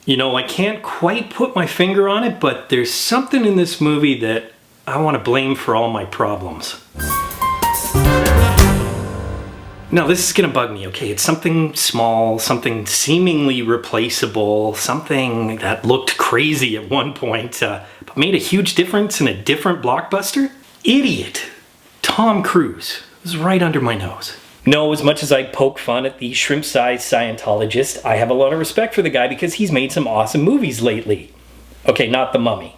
You know, I can't quite put my finger on it, but there's something in this movie that I want to blame for all my problems. Now, this is gonna bug me, okay? It's something small, something seemingly replaceable, something that looked crazy at one point, but made a huge difference in a different blockbuster? Idiot! Tom Cruise was right under my nose. No, as much as I poke fun at the shrimp-sized Scientologist, I have a lot of respect for the guy because he's made some awesome movies lately. Okay, not The Mummy.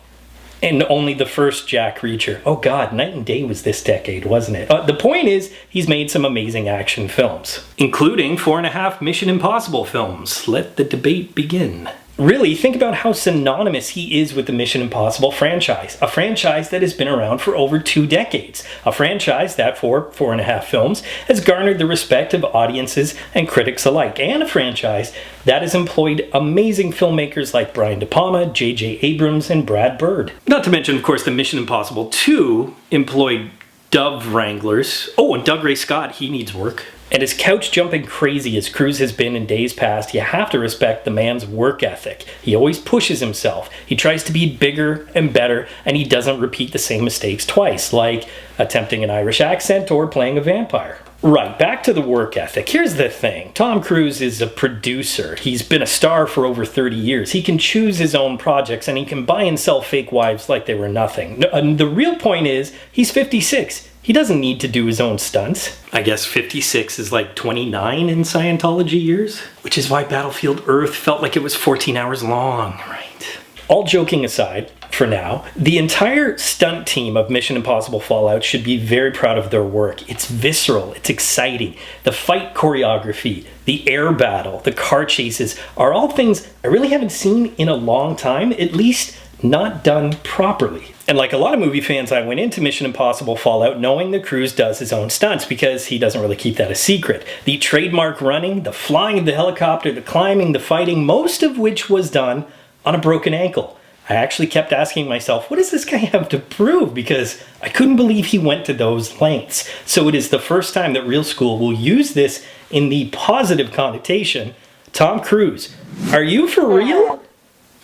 And only the first Jack Reacher. Oh god, Night and Day was this decade, wasn't it? The point is, he's made some amazing action films. Including 4.5 Mission Impossible films. Let the debate begin. Really, think about how synonymous he is with the Mission Impossible franchise. A franchise that has been around for over 2 decades. A franchise that, for 4.5 films, has garnered the respect of audiences and critics alike. And a franchise that has employed amazing filmmakers like Brian De Palma, J.J. Abrams, and Brad Bird. Not to mention, of course, the Mission Impossible 2 employed Dove Wranglers. Oh, and Doug Ray Scott, he needs work. And as couch-jumping crazy as Cruise has been in days past, you have to respect the man's work ethic. He always pushes himself. He tries to be bigger and better, and he doesn't repeat the same mistakes twice, like attempting an Irish accent or playing a vampire. Right, back to the work ethic. Here's the thing. Tom Cruise is a producer. He's been a star for over 30 years. He can choose his own projects, and he can buy and sell fake wives like they were nothing. The real point is, he's 56. He doesn't need to do his own stunts. I guess 56 is like 29 in Scientology years, which is why Battlefield Earth felt like it was 14 hours long, right? All joking aside, for now, the entire stunt team of Mission Impossible Fallout should be very proud of their work. It's visceral, it's exciting. The fight choreography, the air battle, the car chases are all things I really haven't seen in a long time, at least not done properly. And like a lot of movie fans, I went into Mission Impossible Fallout knowing that Cruise does his own stunts because he doesn't really keep that a secret. The trademark running, the flying of the helicopter, the climbing, the fighting, most of which was done on a broken ankle. I actually kept asking myself, what does this guy have to prove? Because I couldn't believe he went to those lengths. So it is the first time that Real School will use this in the positive connotation. Tom Cruise, are you for real?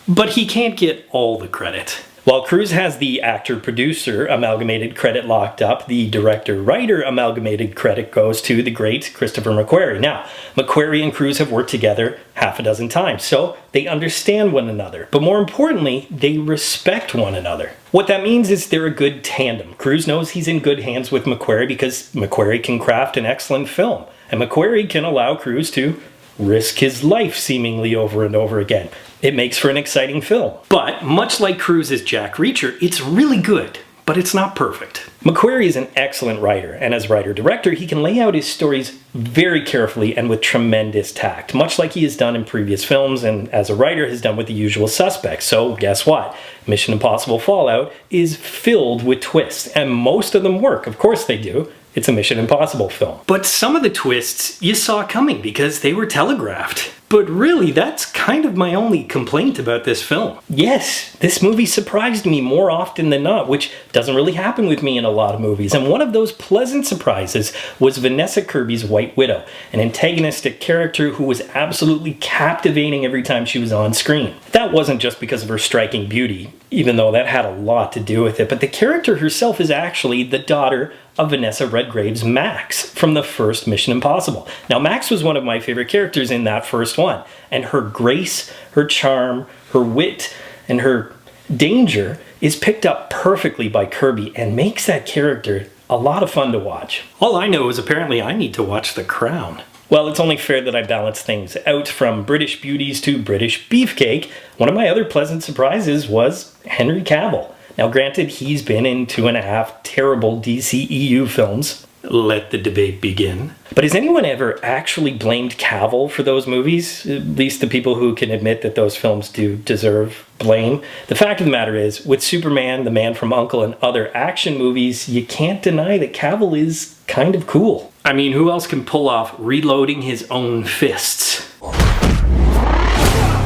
But he can't get all the credit. While Cruise has the actor-producer amalgamated credit locked up, the director-writer amalgamated credit goes to the great Christopher McQuarrie. Now, McQuarrie and Cruise have worked together half a dozen times, so they understand one another. But more importantly, they respect one another. What that means is they're a good tandem. Cruise knows he's in good hands with McQuarrie because McQuarrie can craft an excellent film. And McQuarrie can allow Cruise to risk his life seemingly over and over again. It makes for an exciting film. But much like Cruise's Jack Reacher, it's really good, but it's not perfect. McQuarrie is an excellent writer, and as writer-director, he can lay out his stories very carefully and with tremendous tact, much like he has done in previous films and as a writer has done with The Usual Suspects. So guess what? Mission Impossible Fallout is filled with twists, and most of them work. Of course they do. It's a Mission Impossible film. But some of the twists you saw coming because they were telegraphed. But really, that's kind of my only complaint about this film. Yes, this movie surprised me more often than not, which doesn't really happen with me in a lot of movies. And one of those pleasant surprises was Vanessa Kirby's White Widow, an antagonistic character who was absolutely captivating every time she was on screen. That wasn't just because of her striking beauty, even though that had a lot to do with it, but the character herself is actually the daughter of Vanessa Redgrave's Max from the first Mission Impossible. Now, Max was one of my favorite characters in that first one, and her grace, her charm, her wit, and her danger is picked up perfectly by Kirby and makes that character a lot of fun to watch. All I know is apparently I need to watch The Crown. Well, it's only fair that I balance things out from British beauties to British beefcake. One of my other pleasant surprises was Henry Cavill. Now, granted, he's been in 2.5 terrible DCEU films. Let the debate begin. But has anyone ever actually blamed Cavill for those movies? At least the people who can admit that those films do deserve blame. The fact of the matter is, with Superman, The Man from U.N.C.L.E., and other action movies, you can't deny that Cavill is kind of cool. I mean, who else can pull off reloading his own fists?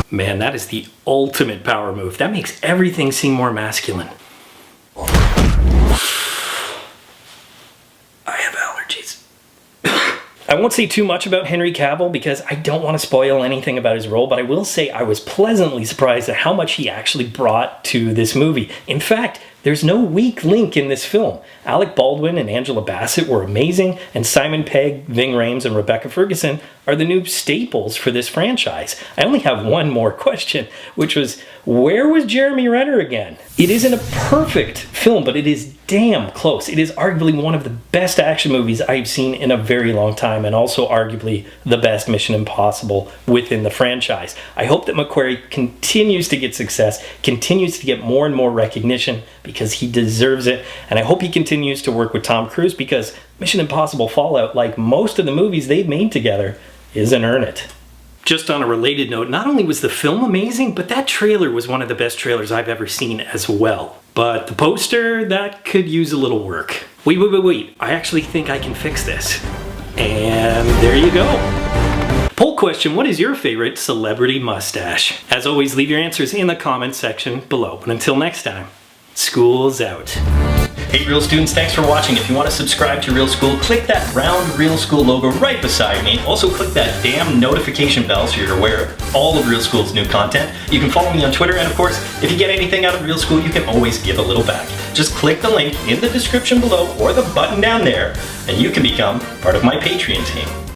Man, that is the ultimate power move. That makes everything seem more masculine. I have allergies. I won't say too much about Henry Cavill because I don't want to spoil anything about his role, but I will say I was pleasantly surprised at how much he actually brought to this movie. In fact, there's no weak link in this film. Alec Baldwin and Angela Bassett were amazing, and Simon Pegg, Ving Rhames, and Rebecca Ferguson are the new staples for this franchise. I only have one more question, which was, where was Jeremy Renner again? It isn't a perfect film, but it is damn close. It is arguably one of the best action movies I've seen in a very long time, and also arguably the best Mission Impossible within the franchise. I hope that McQuarrie continues to get success, continues to get more and more recognition, because he deserves it, and I hope he continues to work with Tom Cruise, because Mission Impossible Fallout, like most of the movies they've made together, isn't earn it. Just on a related note, not only was the film amazing, but that trailer was one of the best trailers I've ever seen as well. But the poster, that could use a little work. Wait. I actually think I can fix this. And there you go. Poll question, what is your favorite celebrity mustache? As always, leave your answers in the comments section below. But until next time, school's out. Hey Real students, thanks for watching. If you want to subscribe to Real School, click that round Real School logo right beside me. Also click that damn notification bell so you're aware of all of Real School's new content. You can follow me on Twitter, and of course, if you get anything out of Real School, you can always give a little back. Just click the link in the description below or the button down there, and you can become part of my Patreon team.